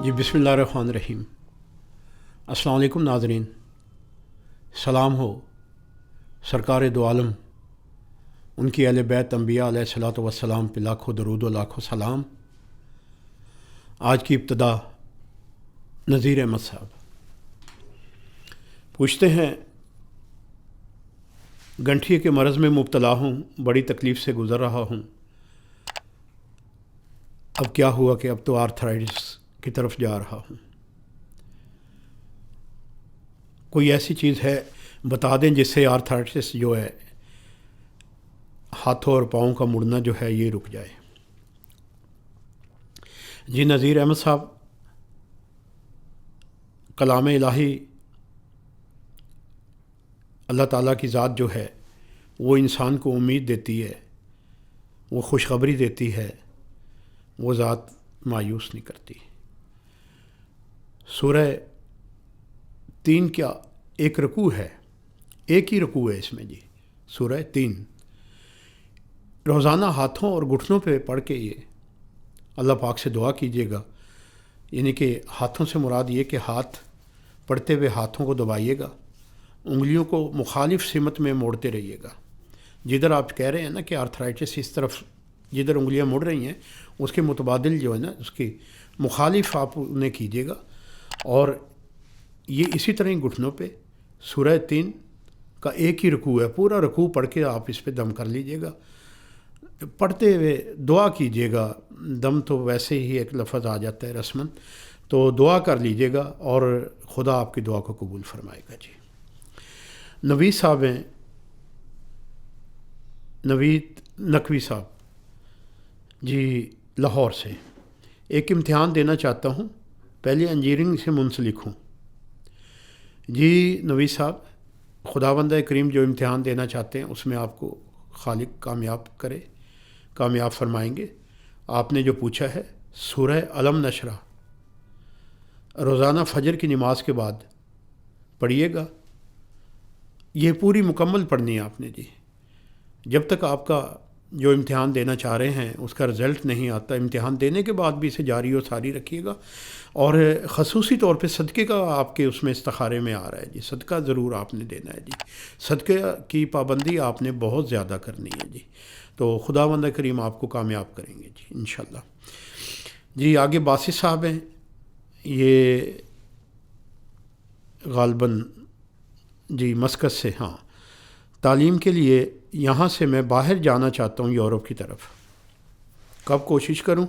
جی بسم اللہ الرحمن الرحیم۔ السلام علیکم ناظرین، سلام ہو سرکار دو عالم، ان کی اہل بیت انبیاء علیہ الصلوۃ والسلام پہ لاکھوں درود و لاکھوں سلام۔ آج کی ابتدا نذیر احمد صاحب پوچھتے ہیں، گنٹھیے کے مرض میں مبتلا ہوں، بڑی تکلیف سے گزر رہا ہوں، اب کیا ہوا کہ اب تو آرتھرائٹس کی طرف جا رہا ہوں، کوئی ایسی چیز ہے بتا دیں جس سے آرتھرائٹس جو ہے ہاتھوں اور پاؤں کا مڑنا جو ہے یہ رک جائے۔ جی نذیر احمد صاحب، کلام الہی اللہ تعالیٰ کی ذات جو ہے وہ انسان کو امید دیتی ہے، وہ خوشخبری دیتی ہے، وہ ذات مایوس نہیں کرتی۔ سورہ 3 کیا ایک رکوع ہے، ایک ہی رکوع ہے اس میں جی، سورہ 3 روزانہ ہاتھوں اور گھٹنوں پہ پڑھ کے یہ اللہ پاک سے دعا کیجیے گا، یعنی کہ ہاتھوں سے مراد یہ کہ ہاتھ پڑھتے ہوئے ہاتھوں کو دبائیے گا، انگلیوں کو مخالف سمت میں موڑتے رہیے گا۔ جدھر آپ کہہ رہے ہیں نا کہ آرتھرائٹس اس طرف جدھر انگلیاں مڑ رہی ہیں اس کے متبادل جو ہے نا اس کی مخالف آپ انہیں کیجیے گا، اور یہ اسی طرح ہی گھٹنوں پہ سورہ 3 کا ایک ہی رکوع ہے، پورا رکوع پڑھ کے آپ اس پہ دم کر لیجیے گا، پڑھتے ہوئے دعا کیجیے گا۔ دم تو ویسے ہی ایک لفظ آ جاتا ہے رسماً، تو دعا کر لیجیے گا اور خدا آپ کی دعا کو قبول فرمائے گا۔ جی نوید صاحب ہیں، نوید نقوی صاحب جی لاہور سے، ایک امتحان دینا چاہتا ہوں، پہلے انجینئرنگ سے منسلک ہوں۔ جی نوید صاحب، خداوند کریم جو امتحان دینا چاہتے ہیں اس میں آپ کو خالق کامیاب کرے، کامیاب فرمائیں گے۔ آپ نے جو پوچھا ہے سورہ علم نشرہ روزانہ فجر کی نماز کے بعد پڑھیے گا، یہ پوری مکمل پڑھنی ہے آپ نے جی، جب تک آپ کا جو امتحان دینا چاہ رہے ہیں اس کا رزلٹ نہیں آتا، امتحان دینے کے بعد بھی اسے جاری و ساری رکھیے گا، اور خصوصی طور پہ صدقے کا آپ کے اس میں استخارے میں آ رہا ہے جی، صدقہ ضرور آپ نے دینا ہے جی، صدقے کی پابندی آپ نے بہت زیادہ کرنی ہے جی، تو خداوند کریم آپ کو کامیاب کریں گے جی انشاءاللہ۔ جی آگے باسط صاحب ہیں، یہ غالباً جی مسقط سے، ہاں، تعلیم کے لیے یہاں سے میں باہر جانا چاہتا ہوں یورپ کی طرف، کب کوشش کروں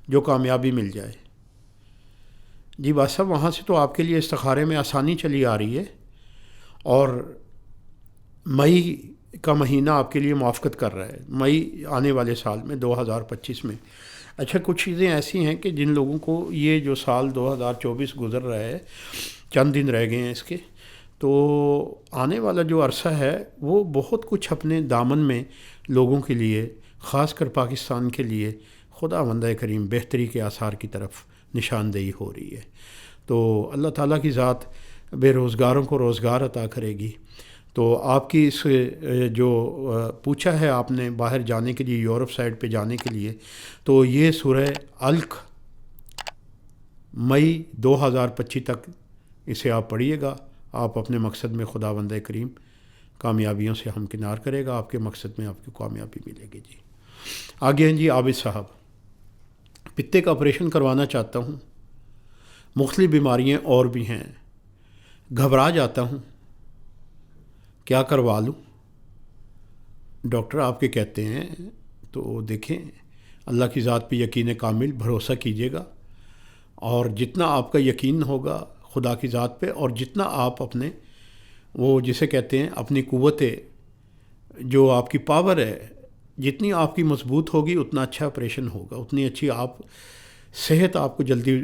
جو کامیابی مل جائے؟ جی بس صاحب، وہاں سے تو آپ کے لیے استخارے میں آسانی چلی آ رہی ہے، اور مئی کا مہینہ آپ کے لیے موافقت کر رہا ہے، مئی آنے والے سال میں 2025 میں۔ اچھا، کچھ چیزیں ایسی ہیں کہ جن لوگوں کو یہ جو سال 2024 گزر رہا ہے، چند دن رہ گئے ہیں اس کے، تو آنے والا جو عرصہ ہے وہ بہت کچھ اپنے دامن میں لوگوں کے لیے، خاص کر پاکستان کے لیے، خداوند کریم بہتری کے آثار کی طرف نشاندہی ہو رہی ہے۔ تو اللہ تعالیٰ کی ذات بے روزگاروں کو روزگار عطا کرے گی۔ تو آپ کی اس جو پوچھا ہے آپ نے باہر جانے کے لیے، یورپ سائڈ پہ جانے کے لیے، تو یہ سورہ علق مئی 2025 تک اسے آپ پڑھیے گا، آپ اپنے مقصد میں خداوند کریم کامیابیوں سے ہمکنار کرے گا، آپ کے مقصد میں آپ کو کامیابی ملے گی جی۔ آگے ہیں جی عابد صاحب، پتے کا آپریشن کروانا چاہتا ہوں، مختلف بیماریاں اور بھی ہیں، گھبرا جاتا ہوں، کیا کروا لوں؟ ڈاکٹر آپ کے کہتے ہیں تو دیکھیں، اللہ کی ذات پہ یقین کامل بھروسہ کیجیے گا، اور جتنا آپ کا یقین ہوگا خدا کی ذات پہ، اور جتنا آپ اپنے وہ جسے کہتے ہیں اپنی قوت جو آپ کی پاور ہے، جتنی آپ کی مضبوط ہوگی اتنا اچھا آپریشن ہوگا، اتنی اچھی آپ صحت آپ کو جلدی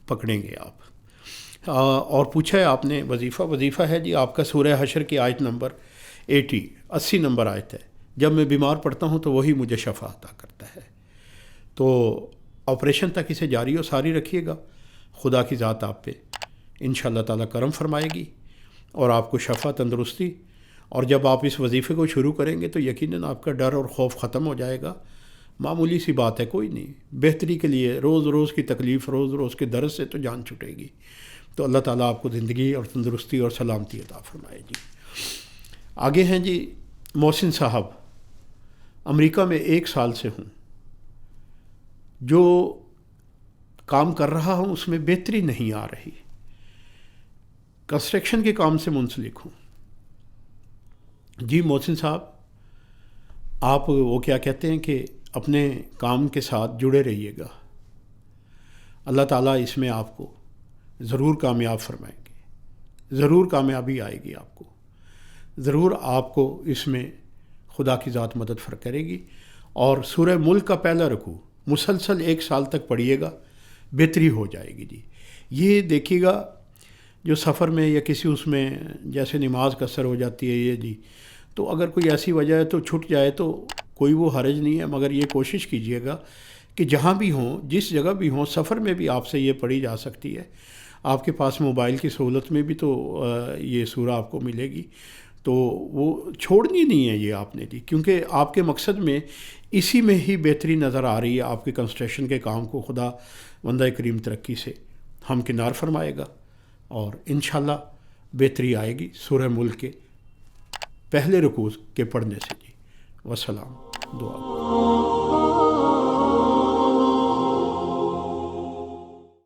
پکڑیں گے آپ۔ اور پوچھا ہے آپ نے وظیفہ ہے جی آپ کا سورہ حشر کی آیت نمبر 80 نمبر آیت ہے، جب میں بیمار پڑتا ہوں تو وہی مجھے شفا عطا کرتا ہے۔ تو آپریشن تک اسے جاری و ساری رکھیے گا، خدا کی ذات آپ پہ انشاءاللہ تعالیٰ کرم فرمائے گی، اور آپ کو شفا، تندرستی، اور جب آپ اس وظیفے کو شروع کریں گے تو یقیناً آپ کا ڈر اور خوف ختم ہو جائے گا، معمولی سی بات ہے، کوئی نہیں، بہتری کے لیے روز روز کی تکلیف، روز روز کے درد سے تو جان چھٹے گی. تو اللہ تعالیٰ آپ کو زندگی اور تندرستی اور سلامتی عطا فرمائے جی. آگے ہیں جی محسن صاحب، امریکہ میں 1 سال سے ہوں، جو کام کر رہا ہوں اس میں بہتری نہیں آ رہی، کنسٹرکشن کے کام سے منسلک ہوں. جی محسن صاحب، آپ وہ کیا کہتے ہیں کہ اپنے کام کے ساتھ جڑے رہیے گا، اللہ تعالیٰ اس میں آپ کو ضرور کامیاب فرمائیں گے، ضرور کامیابی آئے گی آپ کو، ضرور آپ کو اس میں خدا کی ذات مدد کرے گی. اور سورہ ملک کا پہلا رکوع مسلسل 1 سال تک پڑھیے گا، بہتری ہو جائے گی جی. یہ دیکھیے گا جو سفر میں یا کسی اس میں جیسے نماز قصر ہو جاتی ہے یہ جی، تو اگر کوئی ایسی وجہ ہے تو چھٹ جائے تو کوئی وہ حرج نہیں ہے، مگر یہ کوشش کیجیے گا کہ جہاں بھی ہوں، جس جگہ بھی ہوں، سفر میں بھی آپ سے یہ پڑھی جا سکتی ہے. آپ کے پاس موبائل کی سہولت میں بھی تو یہ سورہ آپ کو ملے گی، تو وہ چھوڑنی نہیں ہے یہ آپ نے جی، کیونکہ آپ کے مقصد میں اسی میں ہی بہتری نظر آ رہی ہے. آپ کے کنسٹرکشن کے کام کو خدا بندہ کریم ترقی سے ہمکنار فرمائے گا اور انشاءاللہ بہتری آئے گی سورہ ملک کے پہلے رکوع کے پڑھنے سے جی. والسلام، دعا.